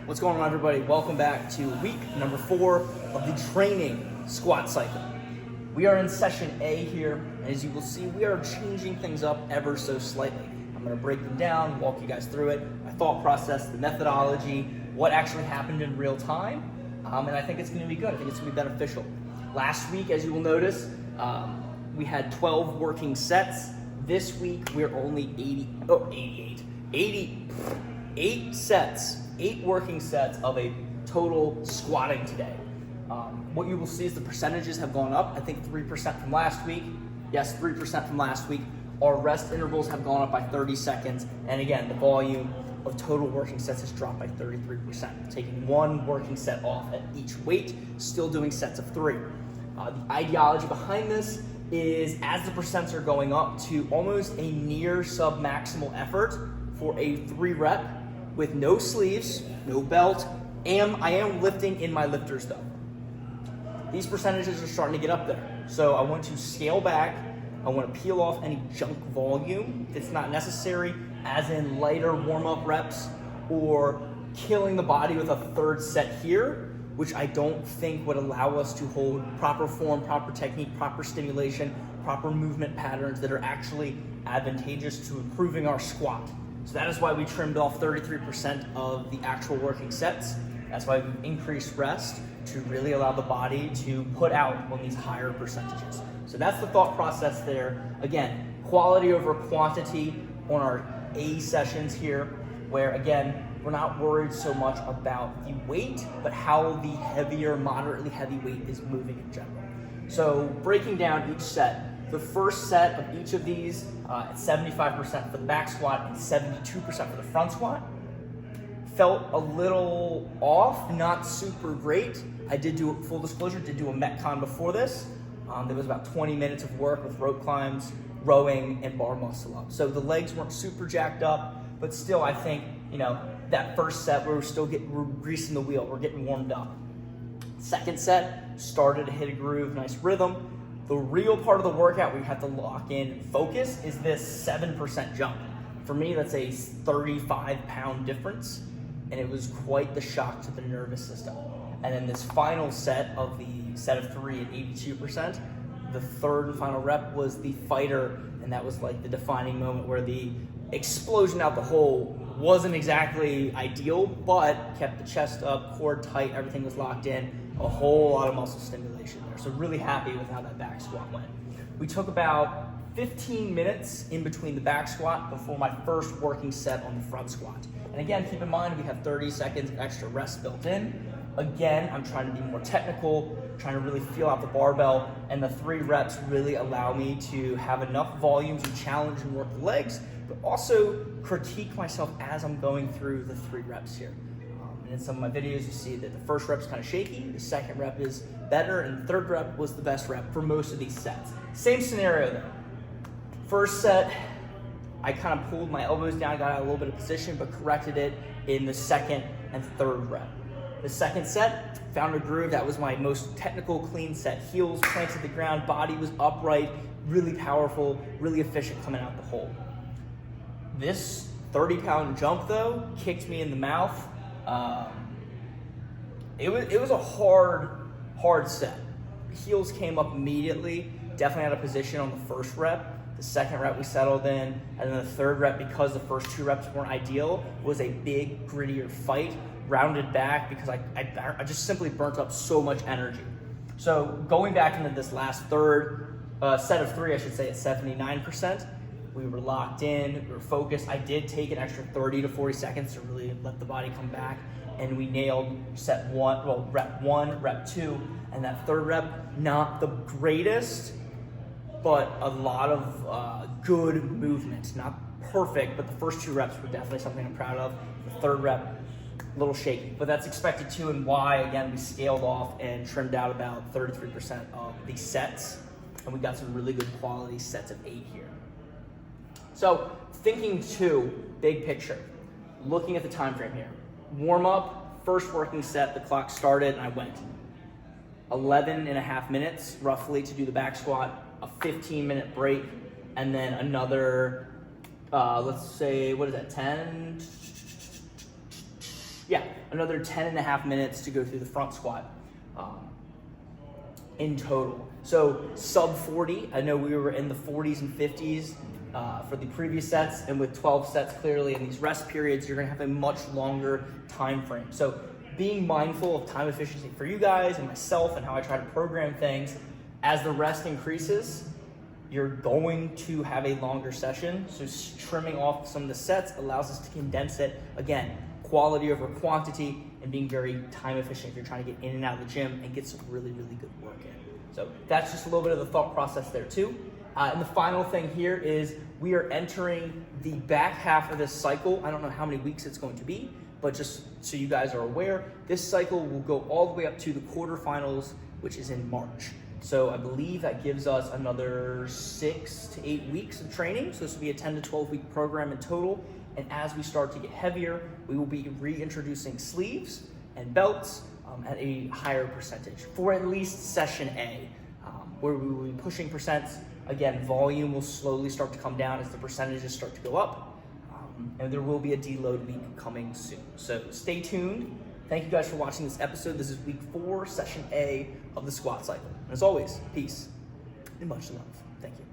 What's going on, everybody? Welcome back to week number 4 of the training squat cycle. We are in session A here, and as you will see, we are changing things up ever so slightly. I'm going to break them down, walk you guys through it, my thought process, the methodology, what actually happened in real time, and I think it's going to be good. I think it's going to be beneficial. Last week, as you will notice, we had 12 working sets. This week, we're only 88 sets, 8 working sets of a total squatting today. What you will see is the percentages have gone up. I think 3% from last week. Yes, 3% from last week. Our rest intervals have gone up by 30 seconds. And again, the volume of total working sets has dropped by 33%. Taking 1 working set off at each weight, still doing sets of 3. The ideology behind this is as the percents are going up to almost a near sub-maximal effort for a 3 rep with no sleeves, no belt, and I am lifting in my lifters though. These percentages are starting to get up there. So I want to scale back. I want to peel off any junk volume if it's not necessary, as in lighter warm-up reps or killing the body with a 3rd set here, which I don't think would allow us to hold proper form, proper technique, proper stimulation, proper movement patterns that are actually advantageous to improving our squat. So that is why we trimmed off 33% of the actual working sets. That's why we've increased rest to really allow the body to put out on these higher percentages. So that's the thought process there. Again, quality over quantity on our A sessions here, where again, we're not worried so much about the weight, but how the heavier, moderately heavy weight is moving in general. So breaking down each set, the first set of each of these at 75% for the back squat and 72% for the front squat. Felt a little off, not super great. I did do, full disclosure, did do a Metcon before this. There was about 20 minutes of work with rope climbs, rowing, and bar muscle up. So the legs weren't super jacked up, but still I think, that first set we're greasing the wheel, we're getting warmed up. Second set, started to hit a groove, nice rhythm. The real part of the workout where you have to lock in and focus is this 7% jump. For me, that's a 35-pound difference, and it was quite the shock to the nervous system. And then this final set of the set of 3 at 82%, the 3rd and final rep was the fighter, and that was like the defining moment where the explosion out the hole wasn't exactly ideal, but kept the chest up, core tight, everything was locked in, a whole lot of muscle stimulation there. So really happy with how that back squat went. We took about 15 minutes in between the back squat before my first working set on the front squat. And again, keep in mind, we have 30 seconds of extra rest built in. Again, I'm trying to be more technical, trying to really feel out the barbell, and the 3 reps really allow me to have enough volume to challenge and work the legs, but also critique myself as I'm going through the 3 reps here. And in some of my videos, you see that the first rep's kind of shaky, the second rep is better, and the 3rd rep was the best rep for most of these sets. Same scenario though. First set, I kind of pulled my elbows down, got out a little bit of position, but corrected it in the 2nd and 3rd rep. The second set, found a groove. That was my most technical, clean set. Heels planted the ground, body was upright, really powerful, really efficient coming out the hole. This 30-pound jump though, kicked me in the mouth. It was a hard set. Heels came up immediately, definitely out of position on the first rep. The second rep we settled in, and then the 3rd rep, because the first 2 reps weren't ideal, was a big, grittier fight, rounded back because I just simply burnt up so much energy. So going back into this last set of 3, I should say, at 79%, we were locked in, we were focused. I did take an extra 30 to 40 seconds to really let the body come back, and we nailed rep 1, rep 2, and that 3rd rep, not the greatest, but a lot of good movement. Not perfect, but the first 2 reps were definitely something I'm proud of. The 3rd rep, a little shaky, but that's expected to, and why, again, we scaled off and trimmed out about 33% of the sets, and we got some really good quality sets of 8 here. So thinking 2, big picture, looking at the time frame here. Warm up, first working set, the clock started, and I went. 11.5 minutes, roughly, to do the back squat, a 15-minute break, and then another, let's say, what is that, 10? Yeah, another 10.5 minutes to go through the front squat in total. So sub 40, I know we were in the 40s and 50s for the previous sets, and with 12 sets clearly in these rest periods, you're gonna have a much longer time frame. So being mindful of time efficiency for you guys and myself and how I try to program things, as the rest increases, you're going to have a longer session. So trimming off some of the sets allows us to condense it. Again, quality over quantity, and being very time efficient if you're trying to get in and out of the gym and get some really, really good work in. So that's just a little bit of the thought process there too. And the final thing here is we are entering the back half of this cycle. I don't know how many weeks it's going to be, but just so you guys are aware, this cycle will go all the way up to the quarterfinals, which is in March. So I believe that gives us another 6 to 8 weeks of training. So this will be a 10 to 12 week program in total. And as we start to get heavier, we will be reintroducing sleeves and belts at a higher percentage for at least session A, where we will be pushing percents. Again, volume will slowly start to come down as the percentages start to go up. And there will be a deload week coming soon. So stay tuned. Thank you guys for watching this episode. This is week 4, session A of the squat cycle. And as always, peace and much love. Thank you.